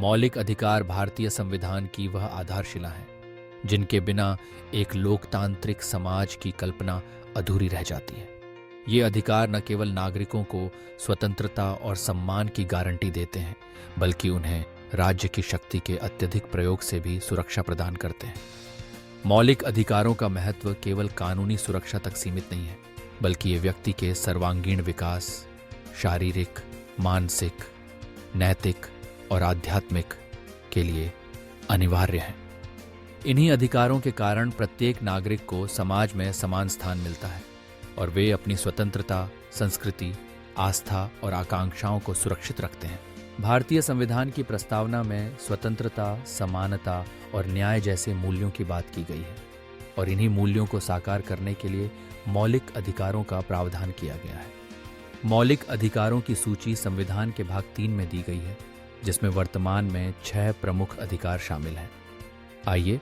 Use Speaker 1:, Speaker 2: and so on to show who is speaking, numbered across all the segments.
Speaker 1: मौलिक अधिकार भारतीय संविधान की वह आधारशिला हैं जिनके बिना एक लोकतांत्रिक समाज की कल्पना अधूरी रह जाती है। ये अधिकार न केवल नागरिकों को स्वतंत्रता और सम्मान की गारंटी देते हैं, बल्कि उन्हें राज्य की शक्ति के अत्यधिक प्रयोग से भी सुरक्षा प्रदान करते हैं। मौलिक अधिकारों का महत्व केवल कानूनी सुरक्षा तक सीमित नहीं है, बल्कि ये व्यक्ति के सर्वांगीण विकास, शारीरिक, मानसिक, नैतिक और आध्यात्मिक के लिए अनिवार्य है। इन्हीं अधिकारों के कारण प्रत्येक नागरिक को समाज में समान स्थान मिलता है और वे अपनी स्वतंत्रता, संस्कृति, आस्था और आकांक्षाओं को सुरक्षित रखते हैं। भारतीय संविधान की प्रस्तावना में स्वतंत्रता, समानता और न्याय जैसे मूल्यों की बात की गई है और इन्हीं मूल्यों को साकार करने के लिए मौलिक अधिकारों का प्रावधान किया गया है। मौलिक अधिकारों की सूची संविधान के भाग 3 में दी गई है, जिसमें वर्तमान में 6 प्रमुख अधिकार शामिल हैं। आइए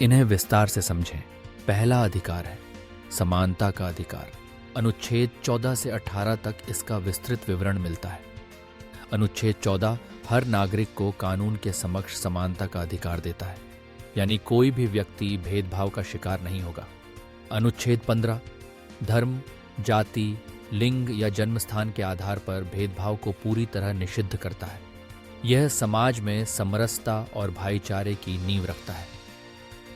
Speaker 1: इन्हें विस्तार से समझें। पहला अधिकार है समानता का अधिकार। अनुच्छेद 14 से 18 तक इसका विस्तृत विवरण मिलता है। अनुच्छेद 14 हर नागरिक को कानून के समक्ष समानता का अधिकार देता है, यानी कोई भी व्यक्ति भेदभाव का शिकार नहीं होगा। अनुच्छेद 15 धर्म, जाति, लिंग या जन्म स्थान के आधार पर भेदभाव को पूरी तरह निषिद्ध करता है। यह समाज में समरसता और भाईचारे की नींव रखता है।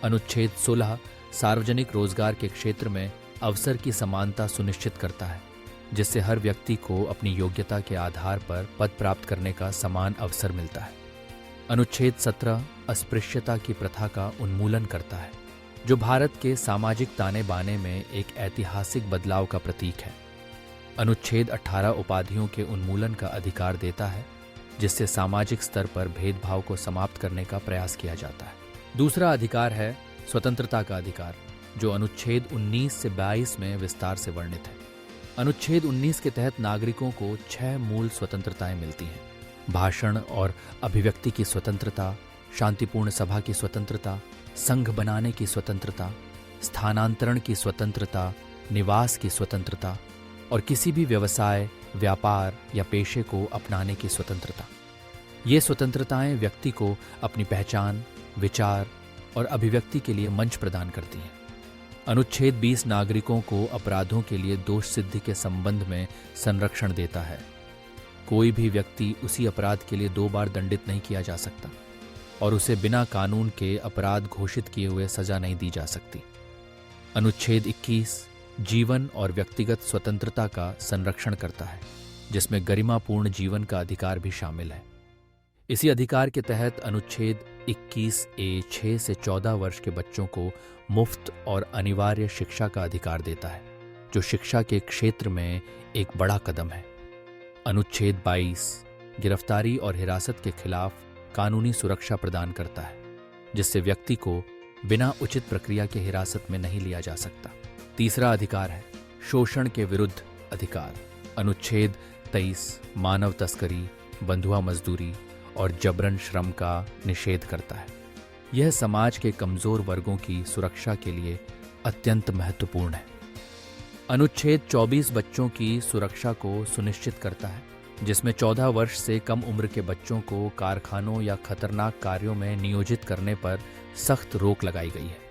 Speaker 1: अनुच्छेद 16 सार्वजनिक रोजगार के क्षेत्र में अवसर की समानता सुनिश्चित करता है, जिससे हर व्यक्ति को अपनी योग्यता के आधार पर पद प्राप्त करने का समान अवसर मिलता है। अनुच्छेद 17 अस्पृश्यता की प्रथा का उन्मूलन करता है, जो भारत के सामाजिक ताने बाने में एक ऐतिहासिक बदलाव का प्रतीक है। अनुच्छेद 18 उपाधियों के उन्मूलन का अधिकार देता है, जिससे सामाजिक स्तर पर भेदभाव को समाप्त करने का प्रयास किया जाता है। दूसरा अधिकार है स्वतंत्रता का अधिकार, जो अनुच्छेद 19 से 22 में विस्तार से वर्णित है। अनुच्छेद 19 के तहत नागरिकों को 6 मूल स्वतंत्रताएं मिलती हैं: भाषण और अभिव्यक्ति की स्वतंत्रता, शांतिपूर्ण सभा की स्वतंत्रता, संघ बनाने की स्वतंत्रता, स्थानांतरण की स्वतंत्रता, निवास की स्वतंत्रता और किसी भी व्यवसाय, व्यापार या पेशे को अपनाने की स्वतंत्रता। ये स्वतंत्रताएं व्यक्ति को अपनी पहचान, विचार और अभिव्यक्ति के लिए मंच प्रदान करती हैं। अनुच्छेद 20 नागरिकों को अपराधों के लिए दोष सिद्धि के संबंध में संरक्षण देता है। कोई भी व्यक्ति उसी अपराध के लिए 2 बार दंडित नहीं किया जा सकता और उसे बिना कानून के अपराध घोषित किए हुए सजा नहीं दी जा सकती। अनुच्छेद 21 जीवन और व्यक्तिगत स्वतंत्रता का संरक्षण करता है, जिसमें गरिमापूर्ण जीवन का अधिकार भी शामिल है। इसी अधिकार के तहत अनुच्छेद 21A 6 से 14 वर्ष के बच्चों को मुफ्त और अनिवार्य शिक्षा का अधिकार देता है, जो शिक्षा के क्षेत्र में एक बड़ा कदम है। अनुच्छेद 22 गिरफ्तारी और हिरासत के खिलाफ कानूनी सुरक्षा प्रदान करता है, जिससे व्यक्ति को बिना उचित प्रक्रिया के हिरासत में नहीं लिया जा सकता। तीसरा अधिकार है शोषण के विरुद्ध अधिकार। अनुच्छेद 23 मानव तस्करी, बंधुआ मजदूरी और जबरन श्रम का निषेध करता है। यह समाज के कमजोर वर्गों की सुरक्षा के लिए अत्यंत महत्वपूर्ण है। अनुच्छेद 24 बच्चों की सुरक्षा को सुनिश्चित करता है, जिसमें 14 वर्ष से कम उम्र के बच्चों को कारखानों या खतरनाक कार्यों में नियोजित करने पर सख्त रोक लगाई गई है।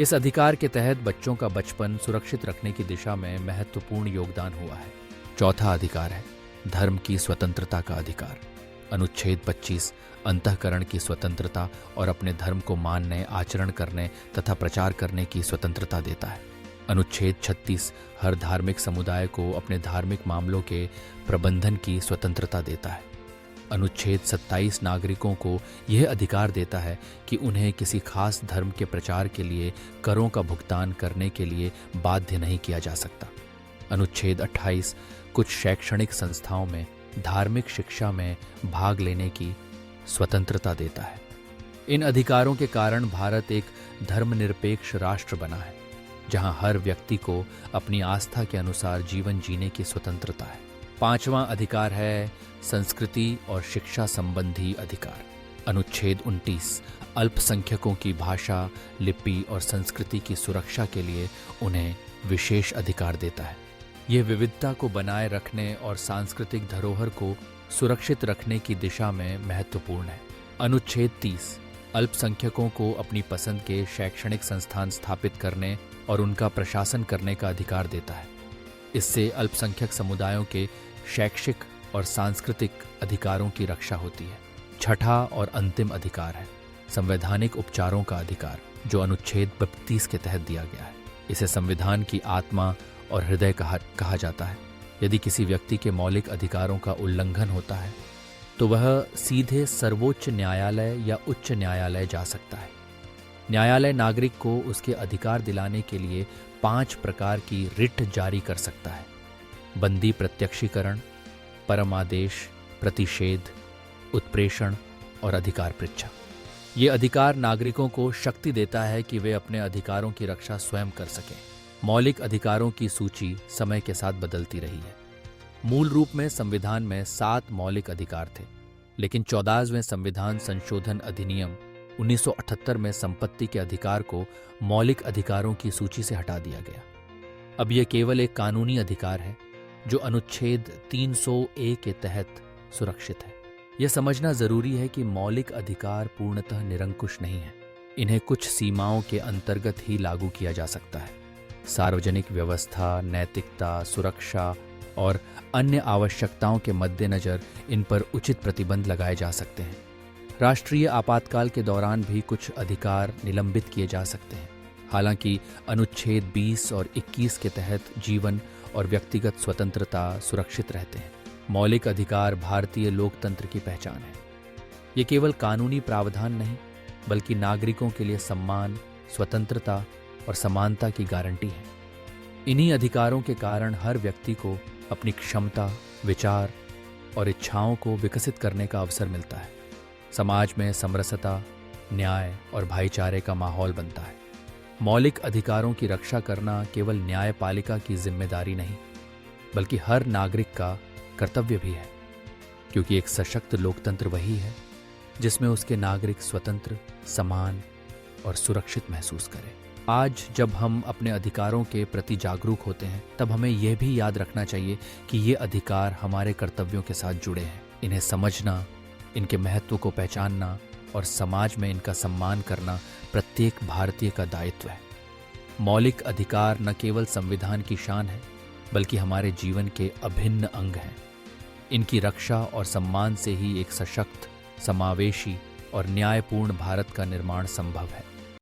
Speaker 1: इस अधिकार के तहत बच्चों का बचपन सुरक्षित रखने की दिशा में महत्वपूर्ण योगदान हुआ है। चौथा अधिकार है धर्म की स्वतंत्रता का अधिकार। अनुच्छेद 25 अंतःकरण की स्वतंत्रता और अपने धर्म को मानने, आचरण करने तथा प्रचार करने की स्वतंत्रता देता है। अनुच्छेद 36 हर धार्मिक समुदाय को अपने धार्मिक मामलों के प्रबंधन की स्वतंत्रता देता है। अनुच्छेद 27 नागरिकों को यह अधिकार देता है कि उन्हें किसी खास धर्म के प्रचार के लिए करों का भुगतान करने के लिए बाध्य नहीं किया जा सकता। अनुच्छेद 28 कुछ शैक्षणिक संस्थाओं में धार्मिक शिक्षा में भाग लेने की स्वतंत्रता देता है। इन अधिकारों के कारण भारत एक धर्मनिरपेक्ष राष्ट्र बना है, जहां हर व्यक्ति को अपनी आस्था के अनुसार जीवन जीने की स्वतंत्रता है। पांचवां अधिकार है संस्कृति और शिक्षा संबंधी अधिकार। अनुच्छेद 29 अल्पसंख्यकों की भाषा, लिपि और संस्कृति की सुरक्षा के लिए उन्हें विशेष अधिकार देता है। यह विविधता को बनाए रखने और सांस्कृतिक धरोहर को सुरक्षित रखने की दिशा में महत्वपूर्ण है। अनुच्छेद 30 अल्पसंख्यकों को अपनी पसंद के शैक्षणिक संस्थान स्थापित करने और उनका प्रशासन करने का अधिकार देता है। इससे अल्पसंख्यक समुदायों के शैक्षिक और सांस्कृतिक अधिकारों की रक्षा होती है। छठा और अंतिम अधिकार है संवैधानिक उपचारों का अधिकार, जो अनुच्छेद 32 के तहत दिया गया है। इसे संविधान की आत्मा और हृदय कहा जाता है। यदि किसी व्यक्ति के मौलिक अधिकारों का उल्लंघन होता है तो वह सीधे सर्वोच्च न्यायालय या उच्च न्यायालय जा सकता है। न्यायालय नागरिक को उसके अधिकार दिलाने के लिए 5 प्रकार की रिट जारी कर सकता है: बंदी प्रत्यक्षीकरण, परमादेश, प्रतिषेध, उत्प्रेषण और अधिकार पृच्छा। ये अधिकार नागरिकों को शक्ति देता है कि वे अपने अधिकारों की रक्षा स्वयं कर सकें। मौलिक अधिकारों की सूची समय के साथ बदलती रही है। मूल रूप में संविधान में 7 मौलिक अधिकार थे, लेकिन 14वें संविधान संशोधन अधिनियम 1978 में संपत्ति के अधिकार को मौलिक अधिकारों की सूची से हटा दिया गया। अब यह केवल एक कानूनी अधिकार है जो अनुच्छेद 300A के तहत सुरक्षित है। यह समझना जरूरी है कि मौलिक अधिकार पूर्णतः निरंकुश नहीं है। इन्हें कुछ सीमाओं के अंतर्गत ही लागू किया जा सकता है। सार्वजनिक व्यवस्था, नैतिकता, सुरक्षा और अन्य आवश्यकताओं के मद्देनजर इन पर उचित प्रतिबंध लगाए जा सकते हैं। राष्ट्रीय आपातकाल के दौरान भी कुछ अधिकार निलंबित किए जा सकते हैं। हालांकि अनुच्छेद 20 और 21 के तहत जीवन और व्यक्तिगत स्वतंत्रता सुरक्षित रहते हैं। मौलिक अधिकार भारतीय लोकतंत्र की पहचान है। ये केवल कानूनी प्रावधान नहीं, बल्कि नागरिकों के लिए सम्मान, स्वतंत्रता और समानता की गारंटी है। इन्हीं अधिकारों के कारण हर व्यक्ति को अपनी क्षमता, विचार और इच्छाओं को विकसित करने का अवसर मिलता है। समाज में समरसता, न्याय और भाईचारे का माहौल बनता है। मौलिक अधिकारों की रक्षा करना केवल न्यायपालिका की जिम्मेदारी नहीं, बल्कि हर नागरिक का कर्तव्य भी है, क्योंकि एक सशक्त लोकतंत्र वही है जिसमें उसके नागरिक स्वतंत्र, समान और सुरक्षित महसूस करें। आज जब हम अपने अधिकारों के प्रति जागरूक होते हैं, तब हमें यह भी याद रखना चाहिए कि ये अधिकार हमारे कर्तव्यों के साथ जुड़े हैं। इन्हें समझना, इनके महत्व को पहचानना और समाज में इनका सम्मान करना प्रत्येक भारतीय का दायित्व है। मौलिक अधिकार न केवल संविधान की शान है, बल्कि हमारे जीवन के अभिन्न अंग हैं। इनकी रक्षा और सम्मान से ही एक सशक्त, समावेशी और न्यायपूर्ण भारत का निर्माण संभव है।